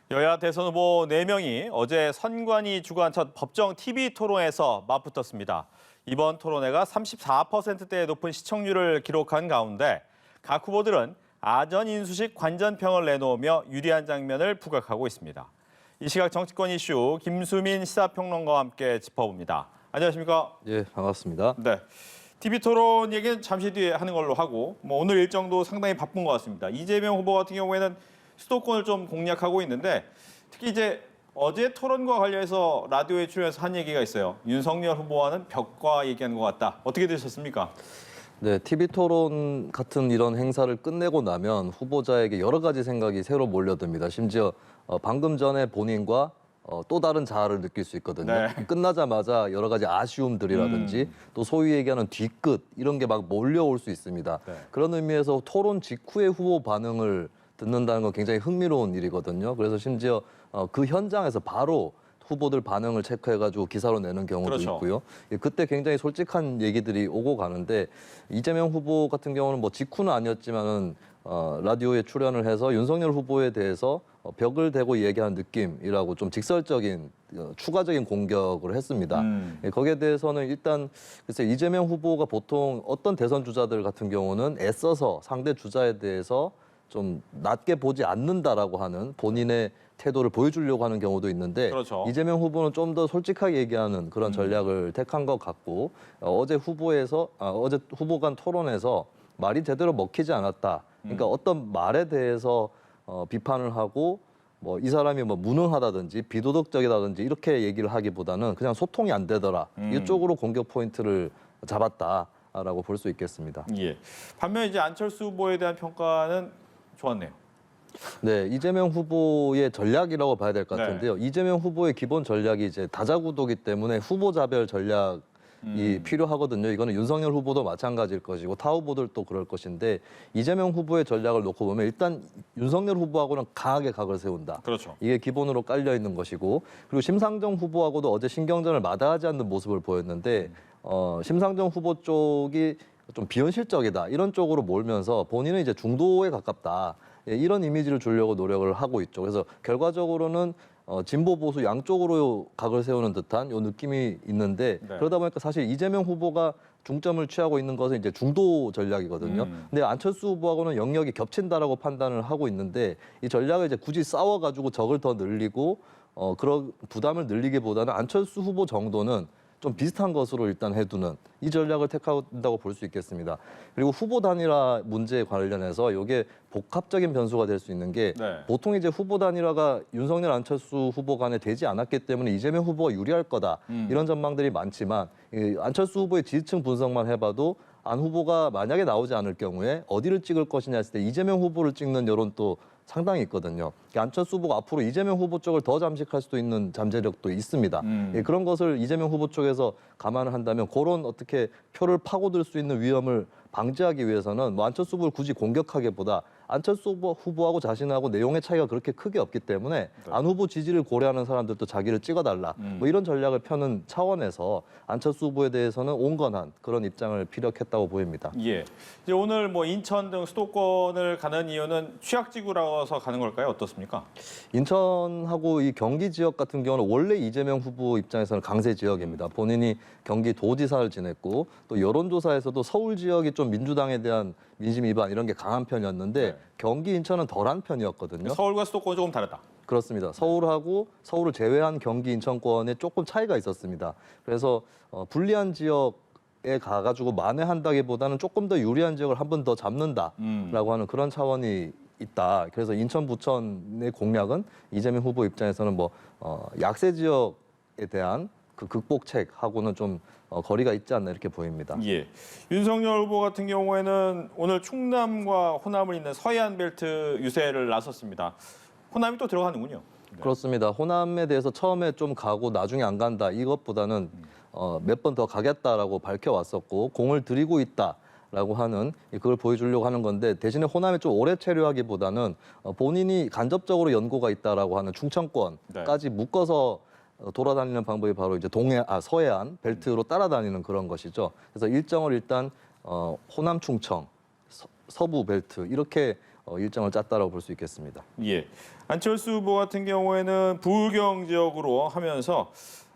여야 대선 후보 4명이 어제 선관위 주관 첫 법정 TV 토론에서 맞붙었습니다. 이번 토론회가 34%대의 높은 시청률을 기록한 가운데 각 후보들은 아전 인수식 관전평을 내놓으며 유리한 장면을 부각하고 있습니다. 이 시각 정치권 이슈 김수민 시사평론가와 함께 짚어봅니다. 안녕하십니까? 예, 반갑습니다. 네. TV 토론 얘기는 잠시 뒤에 하는 걸로 하고 오늘 일정도 상당히 바쁜 것 같습니다. 이재명 후보 같은 경우에는 수도권을 좀 공략하고 있는데 특히 이제 어제 토론과 관련해서 라디오에 출연해서 한 얘기가 있어요. 윤석열 후보와는 벽과 얘기하는 것 같다. 어떻게 되셨습니까? 네, TV 토론 같은 이런 행사를 끝내고 나면 후보자에게 여러 가지 생각이 새로 몰려듭니다. 심지어 방금 전에 본인과 또 다른 자아를 느낄 수 있거든요. 네. 끝나자마자 여러 가지 아쉬움들이라든지 또 소위 얘기하는 뒤끝 이런 게 막 몰려올 수 있습니다. 네. 그런 의미에서 토론 직후에 후보 반응을 듣는다는 건 굉장히 흥미로운 일이거든요. 그래서 심지어 그 현장에서 바로 후보들 반응을 체크해가지고 기사로 내는 경우도 그렇죠. 있고요. 예, 그때 굉장히 솔직한 얘기들이 오고 가는데 이재명 후보 같은 경우는 뭐 직후는 아니었지만은 라디오에 출연을 해서 윤석열 후보에 대해서 벽을 대고 얘기한 느낌이라고 좀 직설적인 추가적인 공격을 했습니다. 예, 거기에 대해서는 일단 글쎄 이재명 후보가 보통 어떤 대선 주자들 같은 경우는 애써서 상대 주자에 대해서 좀 낮게 보지 않는다라고 하는 본인의 태도를 보여주려고 하는 경우도 있는데 그렇죠. 이재명 후보는 좀 더 솔직하게 얘기하는 그런 전략을 택한 것 같고 어제 후보 간 토론에서 말이 제대로 먹히지 않았다. 그러니까 어떤 말에 대해서 비판을 하고 뭐 이 사람이 뭐 무능하다든지 비도덕적이다든지 이렇게 얘기를 하기보다는 그냥 소통이 안 되더라. 이쪽으로 공격 포인트를 잡았다라고 볼 수 있겠습니다. 예. 반면 이제 안철수 후보에 대한 평가는 좋았네요. 네, 이재명 후보의 전략이라고 봐야 될 것 네. 같은데요. 이재명 후보의 기본 전략이 이제 다자구도기 때문에 후보자별 전략이 필요하거든요. 이거는 윤석열 후보도 마찬가지일 것이고 타 후보들도 그럴 것인데 이재명 후보의 전략을 놓고 보면 일단 윤석열 후보하고는 강하게 각을 세운다. 그렇죠. 이게 기본으로 깔려 있는 것이고 그리고 심상정 후보하고도 어제 신경전을 마다하지 않는 모습을 보였는데 심상정 후보 쪽이 좀 비현실적이다 이런 쪽으로 몰면서 본인은 이제 중도에 가깝다. 예, 이런 이미지를 주려고 노력을 하고 있죠. 그래서 결과적으로는 진보 보수 양쪽으로 각을 세우는 듯한 요 느낌이 있는데 네. 그러다 보니까 사실 이재명 후보가 중점을 취하고 있는 것은 이제 중도 전략이거든요. 근데 안철수 후보하고는 영역이 겹친다라고 판단을 하고 있는데 이 전략을 이제 굳이 싸워가지고 적을 더 늘리고 그런 부담을 늘리기보다는 안철수 후보 정도는 좀 비슷한 것으로 일단 해두는 이 전략을 택한다고 볼 수 있겠습니다. 그리고 후보 단일화 문제에 관련해서 이게 복합적인 변수가 될 수 있는 게 네. 보통 이제 후보 단일화가 윤석열 안철수 후보 간에 되지 않았기 때문에 이재명 후보가 유리할 거다 이런 전망들이 많지만 이 안철수 후보의 지지층 분석만 해봐도 안 후보가 만약에 나오지 않을 경우에 어디를 찍을 것이냐 했을 때 이재명 후보를 찍는 여론도 상당히 있거든요. 안철수 후보가 앞으로 이재명 후보 쪽을 더 잠식할 수도 있는 잠재력도 있습니다. 예, 그런 것을 이재명 후보 쪽에서 감안을 한다면 그런 어떻게 표를 파고들 수 있는 위험을 방지하기 위해서는 뭐 안철수 후보를 굳이 공격하기보다 안철수 후보하고 자신하고 내용의 차이가 그렇게 크게 없기 때문에 안 후보 지지를 고려하는 사람들도 자기를 찍어달라 뭐 이런 전략을 펴는 차원에서 안철수 후보에 대해서는 온건한 그런 입장을 피력했다고 보입니다. 예. 이제 오늘 뭐 인천 등 수도권을 가는 이유는 취약지구라서 가는 걸까요? 어떻습니까? 인천하고 이 경기 지역 같은 경우는 원래 이재명 후보 입장에서는 강세 지역입니다. 본인이 경기도지사를 지냈고 또 여론조사에서도 서울 지역이 좀 민주당에 대한 민심 위반 이런 게 강한 편이었는데 네. 경기 인천은 덜한 편이었거든요. 서울과 수도권이 조금 다르다. 그렇습니다. 서울하고 서울을 제외한 경기 인천권에 조금 차이가 있었습니다. 그래서 불리한 지역에 가가지고 만회한다기보다는 조금 더 유리한 지역을 한 번 더 잡는다라고 하는 그런 차원이 있다. 그래서 인천 부천의 공략은 이재명 후보 입장에서는 뭐 약세 지역에 대한 그 극복책하고는 좀 거리가 있지 않나 이렇게 보입니다. 예. 윤석열 후보 같은 경우에는 오늘 충남과 호남을 잇는 서해안 벨트 유세를 나섰습니다. 호남이 또 들어가는군요. 네. 그렇습니다. 호남에 대해서 처음에 좀 가고 나중에 안 간다 이것보다는 몇 번 더 가겠다라고 밝혀왔었고 공을 들이고 있다라고 하는 그걸 보여주려고 하는 건데 대신에 호남에 좀 오래 체류하기보다는 본인이 간접적으로 연고가 있다라고 하는 충청권까지 묶어서 돌아다니는 방법이 바로 이제 서해안 벨트로 따라다니는 그런 것이죠. 그래서 일정을 일단 호남 충청, 서부 벨트 이렇게 일정을 짰다라고 볼 수 있겠습니다. 예. 안철수 후보 같은 경우에는 부울경 지역으로 하면서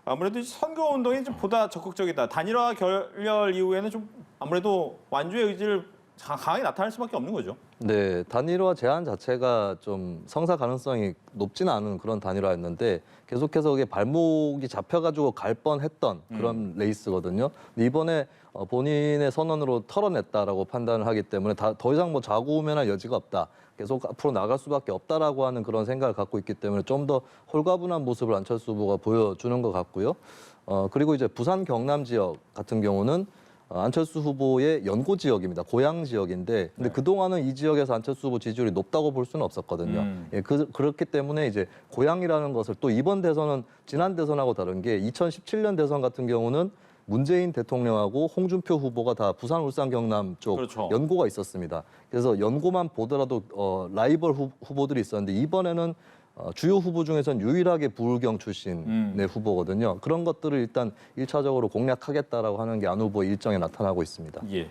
아무래도 선거 운동이 좀 보다 적극적이다. 단일화 결렬 이후에는 좀 아무래도 완주의 의지를 강하게 나타낼 수밖에 없는 거죠. 네, 단일화 제안 자체가 좀 성사 가능성이 높지는 않은 그런 단일화였는데 계속해서 그게 발목이 잡혀가지고 갈 뻔했던 그런 레이스거든요. 근데 이번에 본인의 선언으로 털어냈다라고 판단을 하기 때문에 더 이상 뭐 좌고우면할 여지가 없다. 계속 앞으로 나갈 수밖에 없다라고 하는 그런 생각을 갖고 있기 때문에 좀 더 홀가분한 모습을 안철수 후보가 보여주는 것 같고요. 그리고 이제 부산 경남 지역 같은 경우는 안철수 후보의 연고 지역입니다. 고향 지역인데, 근데 네. 그동안은 이 지역에서 안철수 후보 지지율이 높다고 볼 수는 없었거든요. 예, 그렇기 때문에 이제 고향이라는 것을 또 이번 대선은 지난 대선하고 다른 게 2017년 대선 같은 경우는 문재인 대통령하고 홍준표 후보가 다 부산, 울산, 경남 쪽 그렇죠. 연고가 있었습니다. 그래서 연고만 보더라도 라이벌 후보들이 있었는데 이번에는 주요 후보 중에선 유일하게 부울경 출신의 후보거든요. 그런 것들을 일단 1차적으로 공략하겠다라고 하는 게 안 후보 일정에 나타나고 있습니다. 예.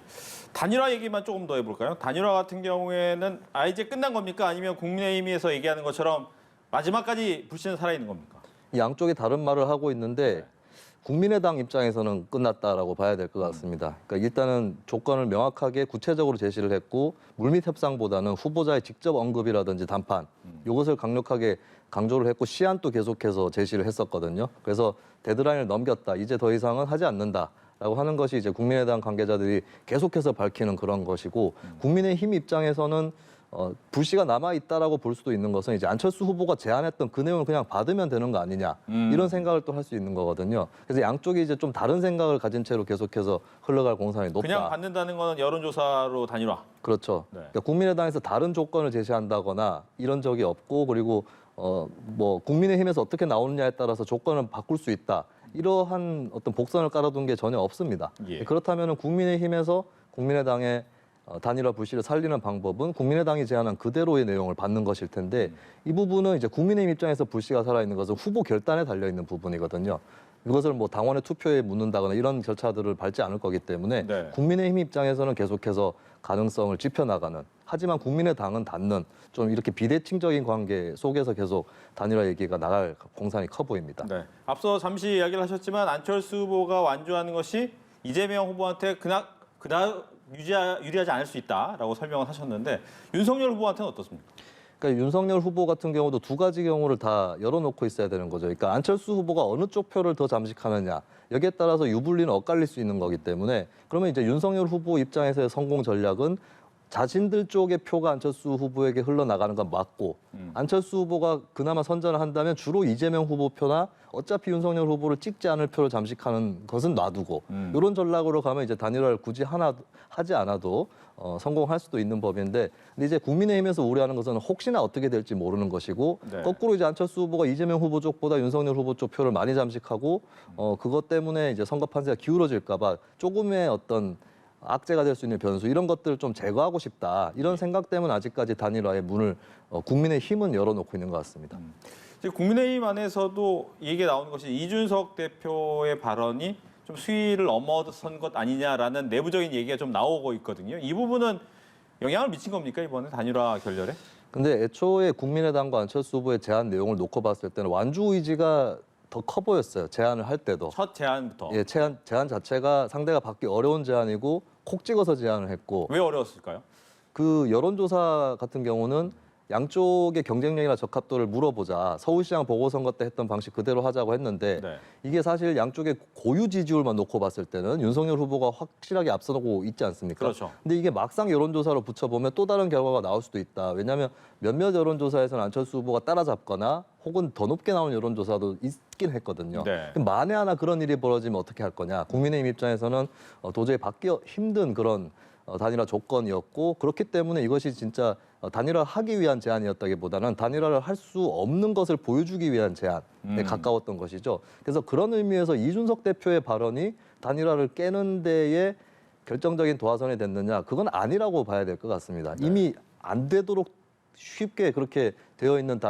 단일화 얘기만 조금 더 해볼까요? 단일화 같은 경우에는 이제 끝난 겁니까? 아니면 국민의힘에서 얘기하는 것처럼 마지막까지 불씨는 살아있는 겁니까? 이 양쪽이 다른 말을 하고 있는데 국민의당 입장에서는 끝났다라고 봐야 될 것 같습니다. 그러니까 일단은 조건을 명확하게 구체적으로 제시를 했고 물밑 협상보다는 후보자의 직접 언급이라든지 담판 이것을 강력하게 강조를 했고 시한도 계속해서 제시를 했었거든요. 그래서 데드라인을 넘겼다. 이제 더 이상은 하지 않는다라고 하는 것이 이제 국민의당 관계자들이 계속해서 밝히는 그런 것이고 국민의힘 입장에서는 불씨가 남아 있다라고 볼 수도 있는 것은 이제 안철수 후보가 제안했던 그 내용을 그냥 받으면 되는 거 아니냐 이런 생각을 또 할 수 있는 거거든요. 그래서 양쪽이 이제 좀 다른 생각을 가진 채로 계속해서 흘러갈 공산이 높다. 그냥 받는다는 건 여론조사로 단일화. 그렇죠. 네. 그러니까 국민의당에서 다른 조건을 제시한다거나 이런 적이 없고 그리고 뭐 국민의힘에서 어떻게 나오느냐에 따라서 조건을 바꿀 수 있다. 이러한 어떤 복선을 깔아둔 게 전혀 없습니다. 예. 그렇다면 국민의힘에서 국민의당의 단일화 불씨를 살리는 방법은 국민의당이 제안한 그대로의 내용을 받는 것일 텐데 이 부분은 이제 국민의힘 입장에서 불씨가 살아있는 것은 후보 결단에 달려있는 부분이거든요. 이것을 뭐 당원의 투표에 묻는다거나 이런 절차들을 밟지 않을 거기 때문에 네. 국민의힘 입장에서는 계속해서 가능성을 지펴나가는 하지만 국민의당은 닫는 좀 이렇게 비대칭적인 관계 속에서 계속 단일화 얘기가 나갈 공산이 커 보입니다. 네. 앞서 잠시 이야기를 하셨지만 안철수 후보가 완주하는 것이 이재명 후보한테 그날 유리하지 않을 수 있다라고 설명을 하셨는데 윤석열 후보한테는 어떻습니까? 그러니까 윤석열 후보 같은 경우도 두 가지 경우를 다 열어놓고 있어야 되는 거죠. 그러니까 안철수 후보가 어느 쪽 표를 더 잠식하느냐 여기에 따라서 유불리는 엇갈릴 수 있는 거기 때문에 그러면 이제 윤석열 후보 입장에서의 성공 전략은 자신들 쪽의 표가 안철수 후보에게 흘러나가는 건 맞고 안철수 후보가 그나마 선전을 한다면 주로 이재명 후보 표나 어차피 윤석열 후보를 찍지 않을 표를 잠식하는 것은 놔두고 이런 전략으로 가면 이제 단일화를 굳이 하지 않아도 성공할 수도 있는 법인데 근데 이제 국민의힘에서 우려하는 것은 혹시나 어떻게 될지 모르는 것이고 네. 거꾸로 이제 안철수 후보가 이재명 후보 쪽보다 윤석열 후보 쪽 표를 많이 잠식하고 그것 때문에 이제 선거 판세가 기울어질까 봐 조금의 어떤 악재가 될 수 있는 변수 이런 것들을 좀 제거하고 싶다 이런 생각 때문에 아직까지 단일화의 문을 국민의힘은 열어놓고 있는 것 같습니다. 지금 국민의힘 안에서도 얘기가 나오는 것이 이준석 대표의 발언이 좀 수위를 넘어선 것 아니냐라는 내부적인 얘기가 좀 나오고 있거든요. 이 부분은 영향을 미친 겁니까 이번에 단일화 결렬에? 근데 애초에 국민의당과 안철수 후보의 제안 내용을 놓고 봤을 때는 완주 의지가 더 커 보였어요. 제안을 할 때도. 첫 제안부터. 예, 제안 자체가 상대가 받기 어려운 제안이고 콕 찍어서 제안을 했고 왜 어려웠을까요? 그 여론조사 같은 경우는 양쪽의 경쟁력이나 적합도를 물어보자 서울시장 보궐선거 때 했던 방식 그대로 하자고 했는데 네. 이게 사실 양쪽의 고유 지지율만 놓고 봤을 때는 윤석열 후보가 확실하게 앞서고 있지 않습니까? 그렇죠. 근데 이게 막상 여론조사로 붙여보면 또 다른 결과가 나올 수도 있다. 왜냐하면 몇몇 여론조사에서는 안철수 후보가 따라잡거나 혹은 더 높게 나온 여론조사도 있긴 했거든요. 네. 그럼 만에 하나 그런 일이 벌어지면 어떻게 할 거냐. 국민의힘 입장에서는 도저히 받기 힘든 그런 단일화 조건이었고 그렇기 때문에 이것이 진짜 단일화를 하기 위한 제안이었다기보다는 단일화를 할 수 없는 것을 보여주기 위한 제안에 가까웠던 것이죠. 그래서 그런 의미에서 이준석 대표의 발언이 단일화를 깨는 데에 결정적인 도화선이 됐느냐 그건 아니라고 봐야 될 것 같습니다. 네. 이미 안 되도록 쉽게 그렇게 되어 있는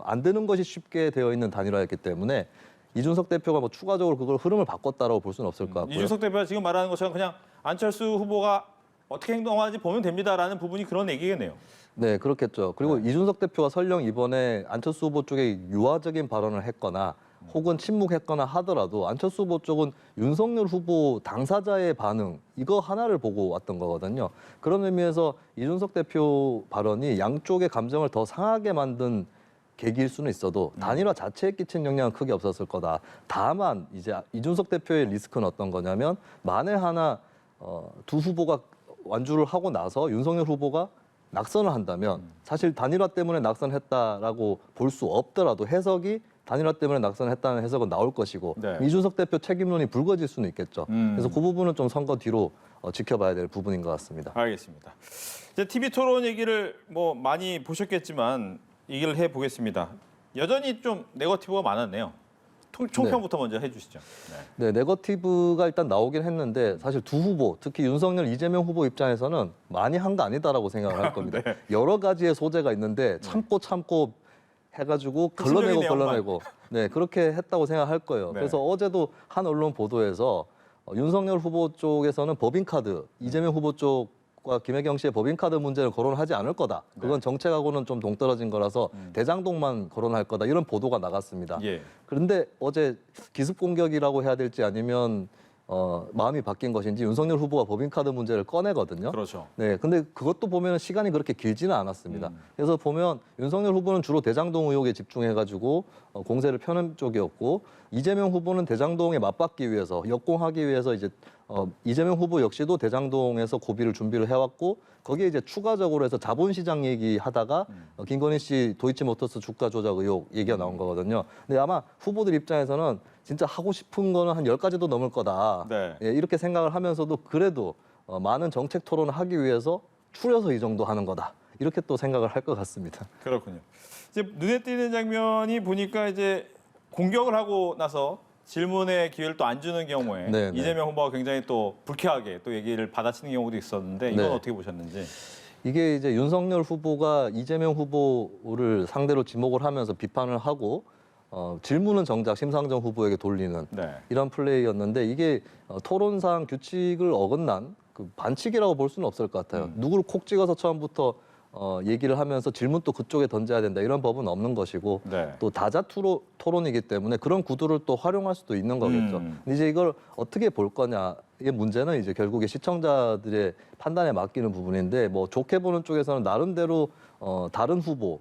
안 되는 것이 쉽게 되어 있는 단일화였기 때문에 이준석 대표가 뭐 추가적으로 그걸 흐름을 바꿨다라고 볼 수는 없을 것 같고요. 이준석 대표가 지금 말하는 것처럼 그냥 안철수 후보가 어떻게 행동하는지 보면 됩니다라는 부분이 그런 얘기겠네요. 네, 그렇겠죠. 그리고 이준석 대표가 설령 이번에 안철수 후보 쪽에 유화적인 발언을 했거나 혹은 침묵했거나 하더라도 안철수 후보 쪽은 윤석열 후보 당사자의 반응 이거 하나를 보고 왔던 거거든요. 그런 의미에서 이준석 대표 발언이 양쪽의 감정을 더 상하게 만든 계기일 수는 있어도 단일화 자체에 끼친 영향은 크게 없었을 거다. 다만 이제 이준석 대표의 리스크는 어떤 거냐면 만에 하나 두 후보가 완주를 하고 나서 윤석열 후보가 낙선을 한다면 사실 단일화 때문에 낙선했다라고 볼 수 없더라도 해석이 단일화 때문에 낙선했다는 해석은 나올 것이고 네. 이준석 대표 책임론이 불거질 수는 있겠죠. 그래서 그 부분은 좀 선거 뒤로 지켜봐야 될 부분인 것 같습니다. 알겠습니다. 이제 TV 토론 얘기를 뭐 많이 보셨겠지만 얘기를 해보겠습니다. 여전히 좀 네거티브가 많았네요. 총평부터 먼저 해주시죠. 네, 네거티브가 일단 나오긴 했는데 사실 두 후보, 특히 윤석열, 이재명 후보 입장에서는 많이 한 거 아니다라고 생각을 할 겁니다. 네. 여러 가지의 소재가 있는데 참고 해가지고 핵심적인 걸러내고 네, 그렇게 했다고 생각할 거예요. 네. 그래서 어제도 한 언론 보도에서 윤석열 후보 쪽에서는 법인카드, 이재명 후보 쪽과 김혜경 씨의 법인카드 문제를 거론하지 않을 거다. 그건 정책하고는 좀 동떨어진 거라서 대장동만 거론할 거다. 이런 보도가 나갔습니다. 예. 그런데 어제 기습 공격이라고 해야 될지 아니면 마음이 바뀐 것인지 윤석열 후보가 법인카드 문제를 꺼내거든요. 그렇죠. 네, 근데 그것도 보면 시간이 그렇게 길지는 않았습니다. 그래서 보면 윤석열 후보는 주로 대장동 의혹에 집중해가지고 공세를 펴는 쪽이었고 이재명 후보는 대장동에 맞받기 위해서 역공하기 위해서 이제 이재명 후보 역시도 대장동에서 고비를 준비를 해왔고 거기에 이제 추가적으로 해서 자본시장 얘기하다가 김건희 씨 도이치모터스 주가 조작 의혹 얘기가 나온 거거든요. 근데 아마 후보들 입장에서는 진짜 하고 싶은 거는 한 10가지도 넘을 거다. 네. 예, 이렇게 생각을 하면서도 그래도 많은 정책 토론을 하기 위해서 추려서 이 정도 하는 거다. 이렇게 또 생각을 할 것 같습니다. 그렇군요. 이제 눈에 띄는 장면이 보니까 이제 공격을 하고 나서 질문의 기회를 또 안 주는 경우에 네, 네. 이재명 후보가 굉장히 또 불쾌하게 또 얘기를 받아치는 경우도 있었는데 이건 네. 어떻게 보셨는지? 이게 이제 윤석열 후보가 이재명 후보를 상대로 지목을 하면서 비판을 하고 질문은 정작 심상정 후보에게 돌리는 네. 이런 플레이였는데 이게 토론상 규칙을 어긋난 그 반칙이라고 볼 수는 없을 것 같아요. 누구를 콕 찍어서 처음부터 얘기를 하면서 질문 또 그쪽에 던져야 된다 이런 법은 없는 것이고 네. 또 다자 토론이기 때문에 그런 구도를 또 활용할 수도 있는 거겠죠. 근데 이제 이걸 어떻게 볼 거냐의 문제는 이제 결국에 시청자들의 판단에 맡기는 부분인데 뭐 좋게 보는 쪽에서는 나름대로 다른 후보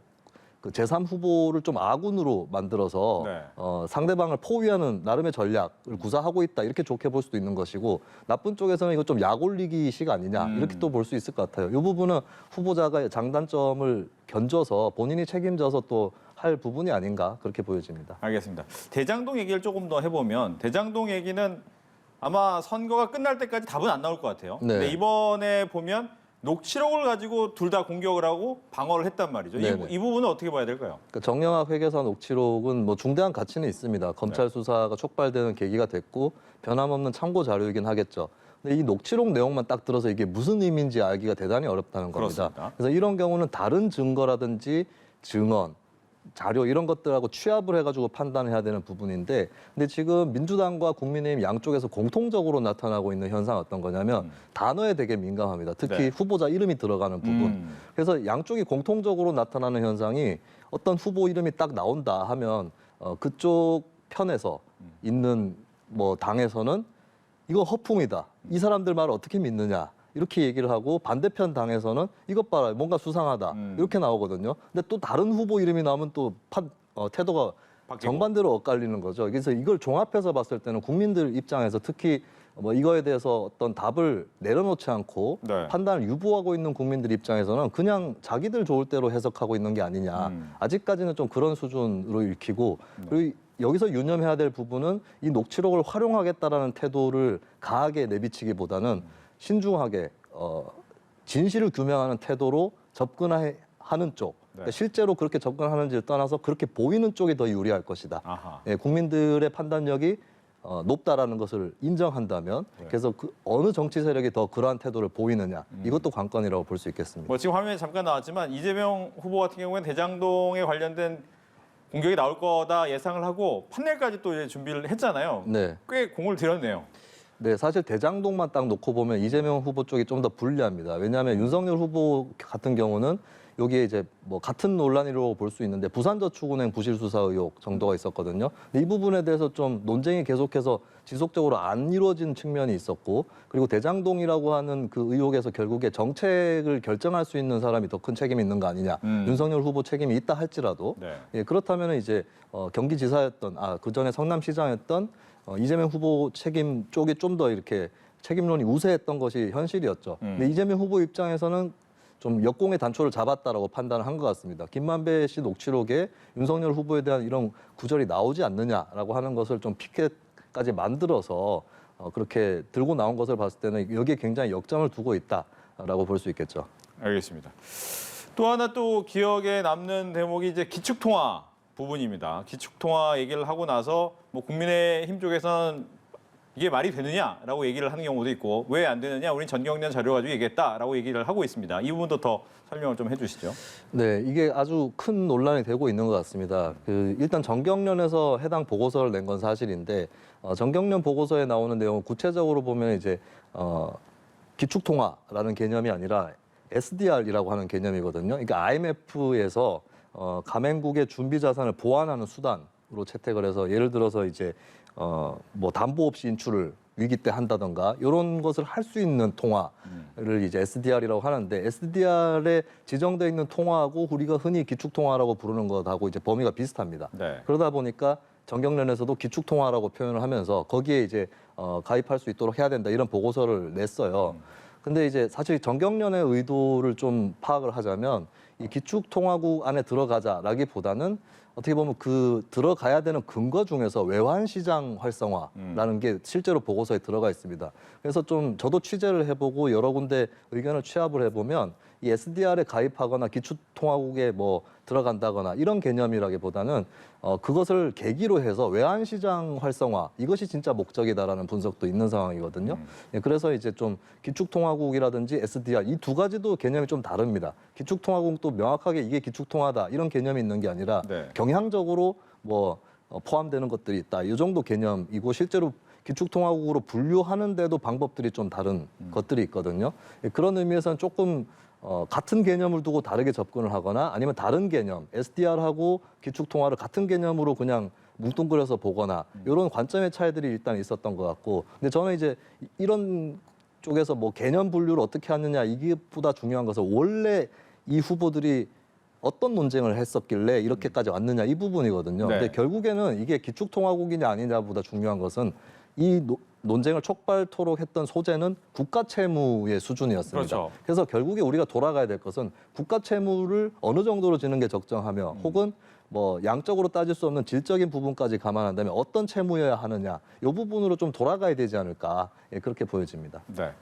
그 제3후보를 좀 아군으로 만들어서 네. 상대방을 포위하는 나름의 전략을 구사하고 있다 이렇게 좋게 볼 수도 있는 것이고 나쁜 쪽에서는 이거 좀 약 올리기식 아니냐 이렇게 또 볼 수 있을 것 같아요. 이 부분은 후보자가 장단점을 견줘서 본인이 책임져서 또 할 부분이 아닌가 그렇게 보여집니다. 알겠습니다. 대장동 얘기를 조금 더 해보면 대장동 얘기는 아마 선거가 끝날 때까지 답은 안 나올 것 같아요. 네. 근데 이번에 보면 녹취록을 가지고 둘 다 공격을 하고 방어를 했단 말이죠. 네네. 이 부분은 어떻게 봐야 될까요? 그러니까 정영학 회계사 녹취록은 뭐 중대한 가치는 있습니다. 검찰 수사가 촉발되는 계기가 됐고 변함없는 참고 자료이긴 하겠죠. 근데 이 녹취록 내용만 딱 들어서 이게 무슨 의미인지 알기가 대단히 어렵다는 겁니다. 그렇습니다. 그래서 이런 경우는 다른 증거라든지 증언, 자료 이런 것들하고 취합을 해가지고 판단해야 되는 부분인데 근데 지금 민주당과 국민의힘 양쪽에서 공통적으로 나타나고 있는 현상은 어떤 거냐면 단어에 되게 민감합니다. 특히 네. 후보자 이름이 들어가는 부분. 그래서 양쪽이 공통적으로 나타나는 현상이 어떤 후보 이름이 딱 나온다 하면 그쪽 편에서 있는 뭐 당에서는 이거 허풍이다. 이 사람들 말을 어떻게 믿느냐. 이렇게 얘기를 하고 반대편 당에서는 이것 봐라 뭔가 수상하다 이렇게 나오거든요. 근데 또 다른 후보 이름이 나오면 또 태도가 바뀌고. 정반대로 엇갈리는 거죠. 그래서 이걸 종합해서 봤을 때는 국민들 입장에서 특히 뭐 이거에 대해서 어떤 답을 내려놓지 않고 네. 판단을 유보하고 있는 국민들 입장에서는 그냥 자기들 좋을 대로 해석하고 있는 게 아니냐. 아직까지는 좀 그런 수준으로 읽히고 그리고 여기서 유념해야 될 부분은 이 녹취록을 활용하겠다라는 태도를 강하게 내비치기보다는 신중하게 진실을 규명하는 태도로 접근하는 쪽, 그러니까 실제로 그렇게 접근하는지를 떠나서 그렇게 보이는 쪽이 더 유리할 것이다. 아하. 예, 국민들의 판단력이 높다라는 것을 인정한다면 그래서 그 어느 정치 세력이 더 그러한 태도를 보이느냐 이것도 관건이라고 볼 수 있겠습니다. 뭐 지금 화면에 잠깐 나왔지만 이재명 후보 같은 경우에는 대장동에 관련된 공격이 나올 거다 예상을 하고 판넬까지 또 이제 준비를 했잖아요. 네. 꽤 공을 들였네요. 네, 사실 대장동만 딱 놓고 보면 이재명 후보 쪽이 좀 더 불리합니다. 왜냐하면 윤석열 후보 같은 경우는 여기에 이제 뭐 같은 논란이라고 볼 수 있는데 부산저축은행 부실 수사 의혹 정도가 있었거든요. 근데 이 부분에 대해서 좀 논쟁이 계속해서 지속적으로 안 이루어진 측면이 있었고, 그리고 대장동이라고 하는 그 의혹에서 결국에 정책을 결정할 수 있는 사람이 더 큰 책임이 있는 거 아니냐. 윤석열 후보 책임이 있다 할지라도 네. 예, 그렇다면 이제 경기지사였던 그 전에 성남시장이었던 이재명 후보 책임 쪽이 좀 더 이렇게 책임론이 우세했던 것이 현실이었죠. 근데 이재명 후보 입장에서는 좀 역공의 단초를 잡았다라고 판단을 한 것 같습니다. 김만배 씨 녹취록에 윤석열 후보에 대한 이런 구절이 나오지 않느냐라고 하는 것을 좀 피켓까지 만들어서 그렇게 들고 나온 것을 봤을 때는 여기에 굉장히 역점을 두고 있다라고 볼 수 있겠죠. 알겠습니다. 또 하나 또 기억에 남는 대목이 이제 기축통화 부분입니다. 기축통화 얘기를 하고 나서 뭐 국민의힘 쪽에서는 이게 말이 되느냐라고 얘기를 하는 경우도 있고 왜 안 되느냐 우린 전경련 자료 가지고 얘기했다라고 얘기를 하고 있습니다. 이 부분도 더 설명을 좀 해주시죠. 네, 이게 아주 큰 논란이 되고 있는 것 같습니다. 일단 정경련에서 해당 보고서를 낸 건 사실인데 정경련 보고서에 나오는 내용은 구체적으로 보면 이제 기축통화라는 개념이 아니라 SDR이라고 하는 개념이거든요. 그러니까 IMF에서 가맹국의 준비 자산을 보완하는 수단으로 채택을 해서 예를 들어서 이제 뭐 담보 없이 인출을 위기 때 한다던가 이런 것을 할 수 있는 통화를 이제 SDR이라고 하는데 SDR에 지정돼 있는 통화하고 우리가 흔히 기축통화라고 부르는 것하고 이제 범위가 비슷합니다. 네. 그러다 보니까 정경련에서도 기축통화라고 표현을 하면서 거기에 이제 가입할 수 있도록 해야 된다 이런 보고서를 냈어요. 근데 이제 사실 정경련의 의도를 좀 파악을 하자면 이 기축통화국 안에 들어가자라기보다는 어떻게 보면 그 들어가야 되는 근거 중에서 외환시장 활성화라는 게 실제로 보고서에 들어가 있습니다. 그래서 좀 저도 취재를 해보고 여러 군데 의견을 취합을 해보면 이 SDR에 가입하거나 기축통화국에 뭐 들어간다거나 이런 개념이라기보다는 그것을 계기로 해서 외환시장 활성화 이것이 진짜 목적이다라는 분석도 있는 상황이거든요. 예, 그래서 이제 좀 기축통화국이라든지 SDR 이 두 가지도 개념이 좀 다릅니다. 기축통화국도 명확하게 이게 기축통화다 이런 개념이 있는 게 아니라 네. 경향적으로 뭐 포함되는 것들이 있다 이 정도 개념이고 실제로 기축통화국으로 분류하는데도 방법들이 좀 다른 것들이 있거든요. 예, 그런 의미에서는 조금 같은 개념을 두고 다르게 접근을 하거나 아니면 다른 개념, SDR하고 기축통화를 같은 개념으로 그냥 뭉뚱그려서 보거나 이런 관점의 차이들이 일단 있었던 것 같고 근데 저는 이제 이런 쪽에서 뭐 개념 분류를 어떻게 하느냐 이게보다 중요한 것은 원래 이 후보들이 어떤 논쟁을 했었길래 이렇게까지 왔느냐 이 부분이거든요. 네. 근데 결국에는 이게 기축통화국이냐 아니냐보다 중요한 것은 이 논쟁을 촉발토록 했던 소재는 국가 채무의 수준이었습니다. 그렇죠. 그래서 결국에 우리가 돌아가야 될 것은 국가 채무를 어느 정도로 지는 게 적정하며 혹은 뭐 양적으로 따질 수 없는 질적인 부분까지 감안한다면 어떤 채무여야 하느냐 이 부분으로 좀 돌아가야 되지 않을까 예, 그렇게 보여집니다. 네.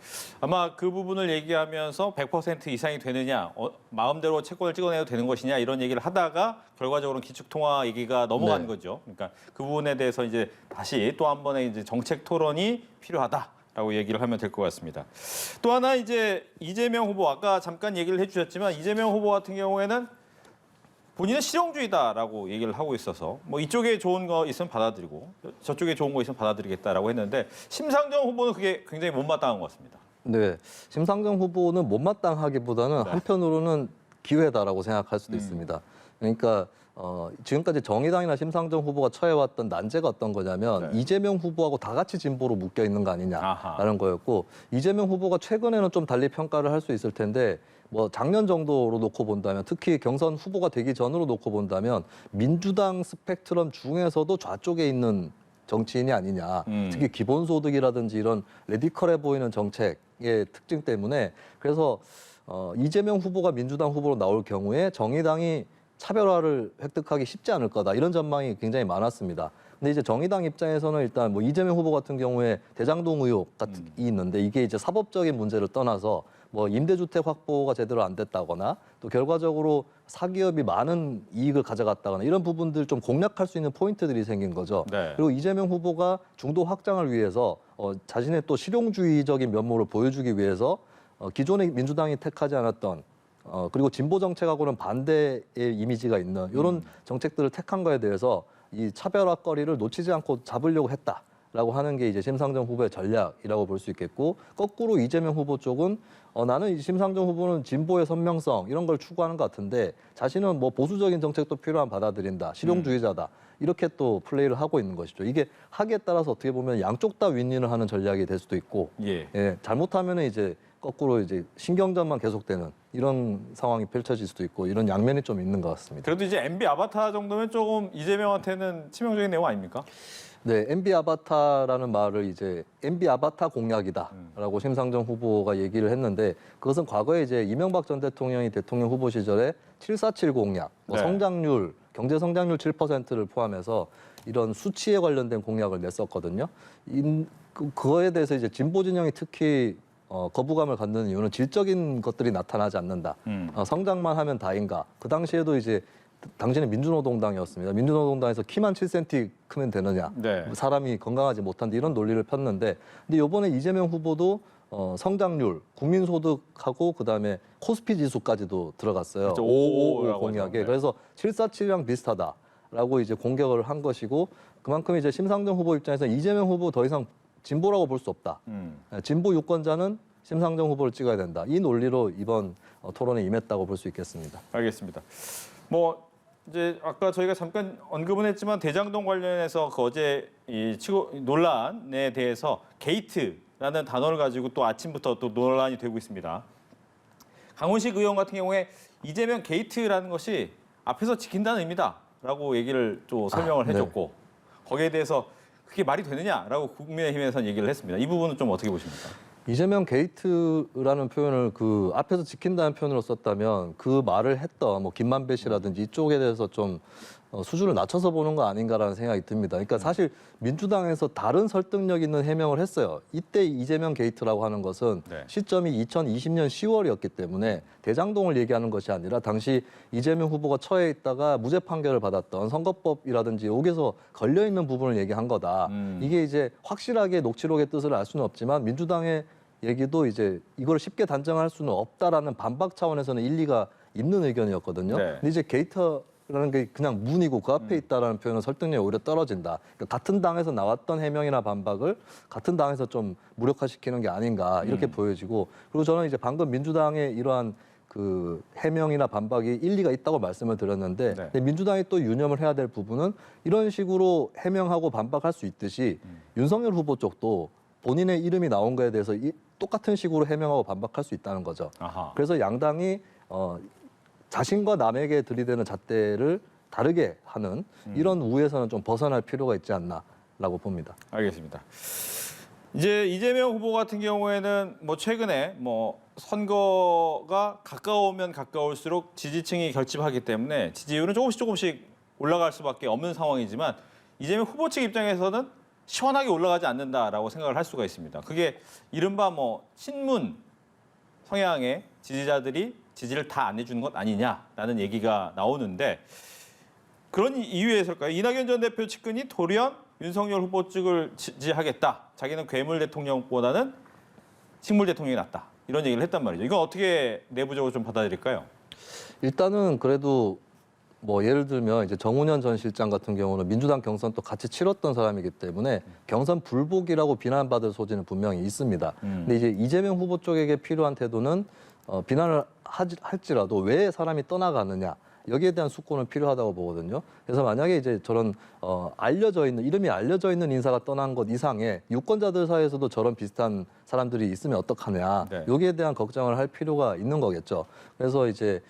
아마 그 부분을 얘기하면서 100% 이상이 되느냐, 마음대로 채권을 찍어내도 되는 것이냐 이런 얘기를 하다가 결과적으로 기축통화 얘기가 넘어간 네. 거죠. 그러니까 그 부분에 대해서 이제 다시 또 한 번의 이제 정책 토론이 필요하다라고 얘기를 하면 될 것 같습니다. 또 하나 이제 이재명 후보 아까 잠깐 얘기를 해주셨지만 이재명 후보 같은 경우에는 본인은 실용주의다라고 얘기를 하고 있어서 뭐 이쪽에 좋은 거 있으면 받아들이고 저쪽에 좋은 거 있으면 받아들이겠다라고 했는데 심상정 후보는 그게 굉장히 못마땅한 것 같습니다. 네, 심상정 후보는 못마땅하기보다는 네. 한편으로는 기회다라고 생각할 수도 있습니다. 그러니까 지금까지 정의당이나 심상정 후보가 처해왔던 난제가 어떤 거냐면 네. 이재명 후보하고 다 같이 진보로 묶여 있는 거 아니냐라는 아하. 거였고 이재명 후보가 최근에는 좀 달리 평가를 할 수 있을 텐데 뭐 작년 정도로 놓고 본다면 특히 경선 후보가 되기 전으로 놓고 본다면 민주당 스펙트럼 중에서도 좌쪽에 있는 정치인이 아니냐. 특히 기본소득이라든지 이런 레디컬해 보이는 정책의 특징 때문에 그래서 이재명 후보가 민주당 후보로 나올 경우에 정의당이 차별화를 획득하기 쉽지 않을 거다. 이런 전망이 굉장히 많았습니다. 근데 이제 정의당 입장에서는 일단 뭐 이재명 후보 같은 경우에 대장동 의혹 같은 게 있는데 이게 이제 사법적인 문제를 떠나서 뭐 임대주택 확보가 제대로 안 됐다거나 또 결과적으로 사기업이 많은 이익을 가져갔다거나 이런 부분들 좀 공략할 수 있는 포인트들이 생긴 거죠. 네. 그리고 이재명 후보가 중도 확장을 위해서 자신의 또 실용주의적인 면모를 보여주기 위해서 기존의 민주당이 택하지 않았던 그리고 진보 정책하고는 반대의 이미지가 있는 이런 정책들을 택한 거에 대해서 이 차별화거리를 놓치지 않고 잡으려고 했다. 라고 하는 게 이제 심상정 후보의 전략이라고 볼 수 있겠고, 거꾸로 이재명 후보 쪽은 나는 이 심상정 후보는 진보의 선명성 이런 걸 추구하는 것 같은데 자신은 뭐 보수적인 정책도 필요한 받아들인다, 실용주의자다 이렇게 또 플레이를 하고 있는 것이죠. 이게 하기에 따라서 어떻게 보면 양쪽 다 윈윈을 하는 전략이 될 수도 있고, 잘못하면은 이제 거꾸로 이제 신경전만 계속되는 이런 상황이 펼쳐질 수도 있고 이런 양면이 좀 있는 것 같습니다. 그래도 이제 MB 아바타 정도면 조금 이재명한테는 치명적인 내용 아닙니까? 네, MB 아바타라는 말을 이제 MB 아바타 공약이다라고 심상정 후보가 얘기를 했는데, 그것은 과거에 이제 이명박 전 대통령이 대통령 후보 시절에 747 공약, 뭐 네. 성장률, 경제 성장률 7%를 포함해서 이런 수치에 관련된 공약을 냈었거든요. 그거에 대해서 이제 진보 진영이 특히 거부감을 갖는 이유는 질적인 것들이 나타나지 않는다. 성장만 하면 다인가. 그 당시에도 이제 당시는 민주노동당이었습니다. 민주노동당에서 키만 7cm 크면 되느냐. 네. 사람이 건강하지 못한데 이런 논리를 폈는데, 근데 이번에 이재명 후보도 성장률, 국민소득하고 그다음에 코스피 지수까지도 들어갔어요. 그렇죠. 555라고 공약에. 하죠. 그래서 747이랑 비슷하다라고 이제 공격을 한 것이고, 그만큼 이제 심상정 후보 입장에서 이재명 후보 더 이상 진보라고 볼 수 없다. 진보 유권자는 심상정 후보를 찍어야 된다. 이 논리로 이번 토론에 임했다고 볼 수 있겠습니다. 알겠습니다. 뭐 이제 아까 저희가 잠깐 언급은 했지만 대장동 관련해서 그 어제 이 논란에 대해서 게이트라는 단어를 가지고 또 아침부터 또 논란이 되고 있습니다. 강훈식 의원 같은 경우에 이재명 게이트라는 것이 앞에서 지킨다는 의미다라고 얘기를 또 설명을 해줬고, 거기에 대해서 그게 말이 되느냐라고 국민의힘에서는 얘기를 했습니다. 이 부분은 좀 어떻게 보십니까? 이재명 게이트라는 표현을 그 앞에서 지킨다는 표현으로 썼다면 그 말을 했던 뭐 김만배 씨라든지 이쪽에 대해서 좀 수준을 낮춰서 보는 거 아닌가라는 생각이 듭니다. 그러니까 사실 민주당에서 다른 설득력 있는 해명을 했어요. 이때 이재명 게이트라고 하는 것은 시점이 2020년 10월이었기 때문에 대장동을 얘기하는 것이 아니라 당시 이재명 후보가 처해 있다가 무죄 판결을 받았던 선거법이라든지 여기서 걸려 있는 부분을 얘기한 거다. 이게 이제 확실하게 녹취록의 뜻을 알 수는 없지만 민주당의 얘기도 이제 이걸 쉽게 단정할 수는 없다라는 반박 차원에서는 일리가 있는 의견이었거든요. 근데 이제 게이트라는 게 그냥 문이고 그 앞에 있다라는 표현은 설득력이 오히려 떨어진다. 그러니까 같은 당에서 나왔던 해명이나 반박을 같은 당에서 좀 무력화시키는 게 아닌가 이렇게 보여지고, 그리고 저는 이제 방금 민주당의 이러한 그 해명이나 반박이 일리가 있다고 말씀을 드렸는데, 근데 민주당이 또 유념을 해야 될 부분은 이런 식으로 해명하고 반박할 수 있듯이 윤석열 후보 쪽도 본인의 이름이 나온 거에 대해서 똑같은 식으로 해명하고 반박할 수 있다는 거죠. 그래서 양당이 자신과 남에게 들이대는 잣대를 다르게 하는 이런 우에서는 좀 벗어날 필요가 있지 않나라고 봅니다. 알겠습니다. 이제 이재명 후보 같은 경우에는 뭐 최근에 뭐 선거가 가까우면 가까울수록 지지층이 결집하기 때문에 지지율은 조금씩 올라갈 수밖에 없는 상황이지만, 이재명 후보 측 입장에서는 시원하게 올라가지 않는다라고 생각을 할 수가 있습니다. 그게 이른바 뭐 친문 성향의 지지자들이 지지를 다 안 해주는 것 아니냐라는 얘기가 나오는데, 그런 이유에서일까요? 이낙연 전 대표 측근이 돌연 윤석열 후보 측을 지지하겠다. 자기는 괴물 대통령보다는 식물 대통령이 낫다. 이런 얘기를 했단 말이죠. 이건 어떻게 내부적으로 좀 받아들일까요? 일단은 그래도 뭐 예를 들면 이제 정운현 전 실장 같은 경우는 민주당 경선 또 같이 치렀던 사람이기 때문에 경선 불복이라고 비난받을 소지는 분명히 있습니다. 근데 이제 이재명 후보 쪽에게 필요한 태도는 비난을 할지라도 왜 사람이 떠나가느냐, 여기에 대한 숙고는 필요하다고 보거든요. 그래서 만약에 이제 저런 이름이 알려져 있는 인사가 떠난 것 이상의 유권자들 사이에서도 저런 비슷한 사람들이 있으면 어떡하냐, 여기에 대한 걱정을 할 필요가 있는 거겠죠. 그래서 이제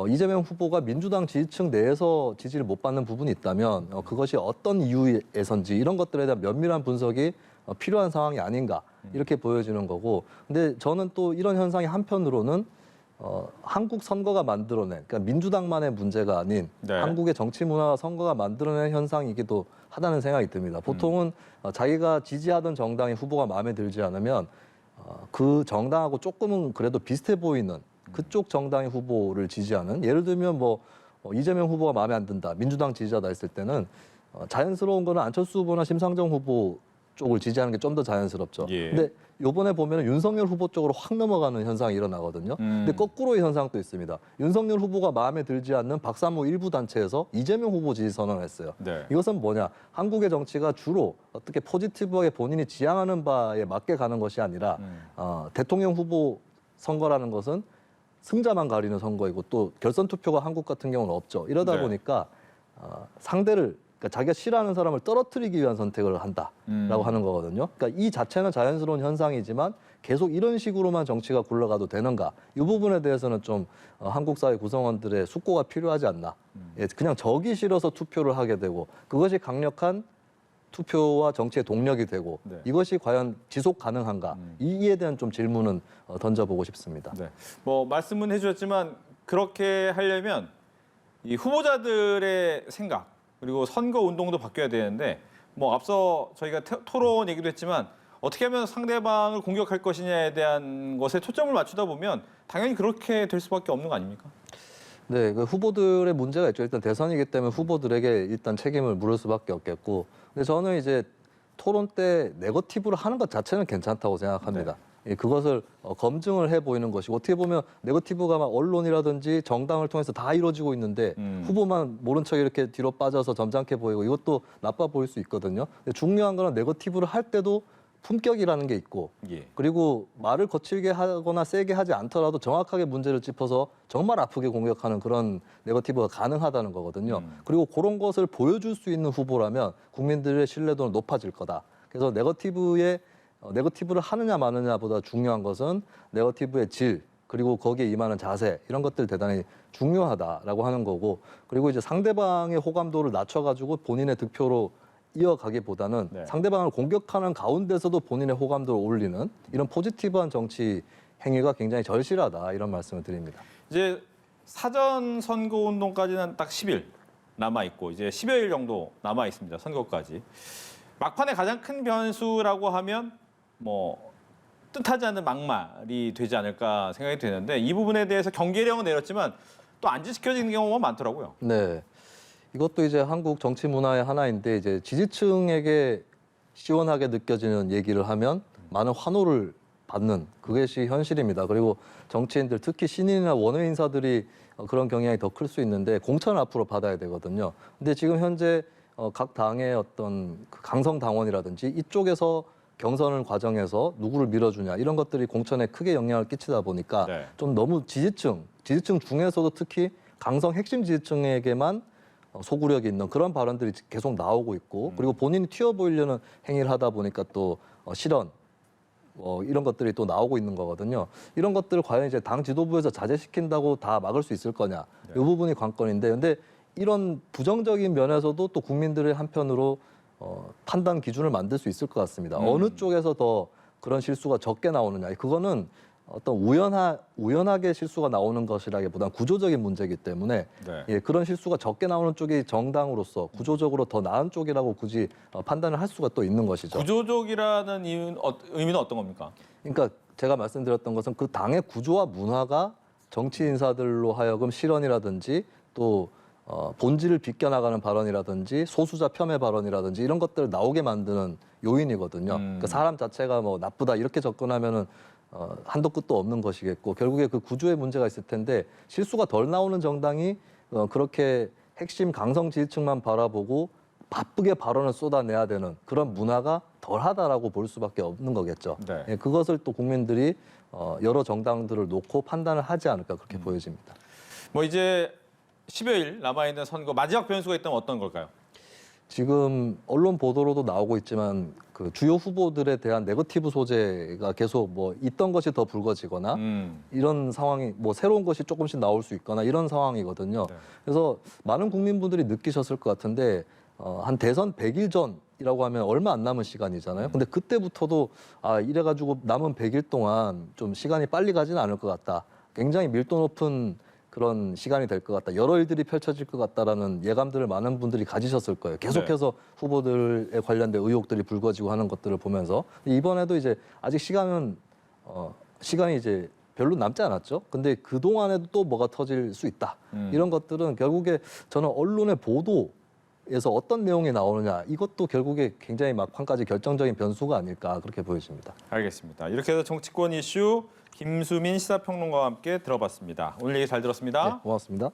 이재명 후보가 민주당 지지층 내에서 지지를 못 받는 부분이 있다면 그것이 어떤 이유에선지 이런 것들에 대한 면밀한 분석이 필요한 상황이 아닌가 이렇게 보여지는 거고, 근데 저는 또 이런 현상이 한편으로는 한국 선거가 만들어낸, 그러니까 민주당만의 문제가 아닌 한국의 정치 문화와 선거가 만들어낸 현상이기도 하다는 생각이 듭니다. 보통은 자기가 지지하던 정당의 후보가 마음에 들지 않으면 그 정당하고 조금은 그래도 비슷해 보이는 그쪽 정당의 후보를 지지하는, 예를 들면 뭐 이재명 후보가 마음에 안 든다, 민주당 지지자다 했을 때는 자연스러운 거는 안철수 후보나 심상정 후보 쪽을 지지하는 게 좀 더 자연스럽죠. 예. 근데 요번에 보면 윤석열 후보 쪽으로 확 넘어가는 현상이 일어나거든요. 근데 거꾸로의 현상도 있습니다. 윤석열 후보가 마음에 들지 않는 박사모 일부 단체에서 이재명 후보 지지 선언을 했어요. 네. 이것은 뭐냐? 한국의 정치가 주로 어떻게 포지티브하게 본인이 지향하는 바에 맞게 가는 것이 아니라 대통령 후보 선거라는 것은 승자만 가리는 선거이고 또 결선 투표가 한국 같은 경우는 없죠. 이러다 네. 보니까 상대를 그러니까 자기가 싫어하는 사람을 떨어뜨리기 위한 선택을 한다라고 하는 거거든요. 그러니까 이 자체는 자연스러운 현상이지만 계속 이런 식으로만 정치가 굴러가도 되는가? 이 부분에 대해서는 좀 한국 사회 구성원들의 숙고가 필요하지 않나? 예, 그냥 적이 싫어서 투표를 하게 되고 그것이 강력한 투표와 정치의 동력이 되고 네. 이것이 과연 지속 가능한가? 이에 대한 좀 질문은 던져보고 싶습니다. 네. 뭐 말씀은 해주셨지만 그렇게 하려면 이 후보자들의 생각 그리고 선거 운동도 바뀌어야 되는데 뭐 앞서 저희가 토론 얘기도 했지만 어떻게 하면 상대방을 공격할 것이냐에 대한 것에 초점을 맞추다 보면 당연히 그렇게 될 수밖에 없는 거 아닙니까? 네, 그 후보들의 문제가 있죠. 일단 대선이기 때문에 후보들에게 일단 책임을 물을 수밖에 없겠고, 근데 저는 이제 토론 때 네거티브를 하는 것 자체는 괜찮다고 생각합니다. 예, 그것을 검증을 해 보이는 것이고 어떻게 보면 네거티브가 막 언론이라든지 정당을 통해서 다 이루어지고 있는데 후보만 모른 척 이렇게 뒤로 빠져서 점잖게 보이고 이것도 나빠 보일 수 있거든요. 근데 중요한 거는 네거티브를 할 때도 품격이라는 게 있고 예. 그리고 말을 거칠게 하거나 세게 하지 않더라도 정확하게 문제를 짚어서 정말 아프게 공격하는 그런 네거티브가 가능하다는 거거든요. 그리고 그런 것을 보여줄 수 있는 후보라면 국민들의 신뢰도는 높아질 거다. 그래서 네거티브를 하느냐 마느냐보다 중요한 것은 네거티브의 질 그리고 거기에 임하는 자세 이런 것들 대단히 중요하다라고 하는 거고 그리고 이제 상대방의 호감도를 낮춰가지고 본인의 득표로 이어가기보다는 네. 상대방을 공격하는 가운데서도 본인의 호감도를 올리는 이런 포지티브한 정치 행위가 굉장히 절실하다 이런 말씀을 드립니다. 이제 사전 선거 운동까지는 딱 10일 남아 있고 이제 10여일 정도 남아 있습니다. 선거까지. 막판에 가장 큰 변수라고 하면 뭐 뜻하지 않은 막말이 되지 않을까 생각이 되는데 이 부분에 대해서 경계령은 내렸지만 또 안 지켜지는 경우가 많더라고요. 네. 이것도 이제 한국 정치 문화의 하나인데 이제 지지층에게 시원하게 느껴지는 얘기를 하면 많은 환호를 받는 그것이 현실입니다. 그리고 정치인들 특히 신인이나 원외 인사들이 그런 경향이 더 클 수 있는데 공천을 앞으로 받아야 되거든요. 근데 지금 현재 각 당의 어떤 그 강성 당원이라든지 이쪽에서 경선 과정에서 누구를 밀어주냐 이런 것들이 공천에 크게 영향을 끼치다 보니까 네. 좀 너무 지지층 중에서도 특히 강성 핵심 지지층에게만 소구력이 있는 그런 발언들이 계속 나오고 있고 그리고 본인이 튀어 보이려는 행위를 하다 보니까 또 실언 이런 것들이 또 나오고 있는 거거든요. 이런 것들을 과연 이제 당 지도부에서 자제시킨다고 다 막을 수 있을 거냐 이 부분이 관건인데 근데 이런 부정적인 면에서도 또 국민들의 한편으로 판단 기준을 만들 수 있을 것 같습니다. 어느 쪽에서 더 그런 실수가 적게 나오느냐 그거는 어떤 우연하게 실수가 나오는 것이라기보다는 구조적인 문제이기 때문에 네. 예, 그런 실수가 적게 나오는 쪽이 정당으로서 구조적으로 더 나은 쪽이라고 굳이 판단을 할 수가 또 있는 것이죠. 구조적이라는 의미는 어떤 겁니까? 그러니까 제가 말씀드렸던 것은 그 당의 구조와 문화가 정치 인사들로 하여금 실언이라든지 또 본질을 비껴나가는 발언이라든지 소수자 폄훼 발언이라든지 이런 것들을 나오게 만드는 요인이거든요. 그러니까 사람 자체가 뭐 나쁘다 이렇게 접근하면은 한도 끝도 없는 것이겠고 결국에 그 구조에 문제가 있을 텐데 실수가 덜 나오는 정당이 그렇게 핵심 강성 지지층만 바라보고 바쁘게 발언을 쏟아내야 되는 그런 문화가 덜하다라고 볼 수밖에 없는 거겠죠. 네. 예, 그것을 또 국민들이 여러 정당들을 놓고 판단을 하지 않을까 그렇게 보여집니다. 뭐 이제 10여일 남아 있는 선거 마지막 변수가 있다면 어떤 걸까요? 지금 언론 보도로도 나오고 있지만 그 주요 후보들에 대한 네거티브 소재가 계속 뭐 있던 것이 더 불거지거나 이런 상황이 뭐 새로운 것이 조금씩 나올 수 있거나 이런 상황이거든요. 네. 그래서 많은 국민분들이 느끼셨을 것 같은데 한 대선 100일 전이라고 하면 얼마 안 남은 시간이잖아요. 근데 그때부터도 이래가지고 남은 100일 동안 좀 시간이 빨리 가지는 않을 것 같다. 굉장히 밀도 높은 그런 시간이 될 것 같다. 여러 일들이 펼쳐질 것 같다라는 예감들을 많은 분들이 가지셨을 거예요. 계속해서 후보들에 관련된 의혹들이 불거지고 하는 것들을 보면서 이번에도 이제 아직 시간이 이제 별로 남지 않았죠. 근데 그 동안에도 또 뭐가 터질 수 있다. 이런 것들은 결국에 저는 언론의 보도 에서 어떤 내용이 나오느냐 이것도 결국에 굉장히 막판까지 결정적인 변수가 아닐까 그렇게 보여집니다. 알겠습니다. 이렇게 해서 정치권 이슈 김수민 시사평론가와 함께 들어봤습니다. 오늘 얘기 잘 들었습니다. 네, 고맙습니다.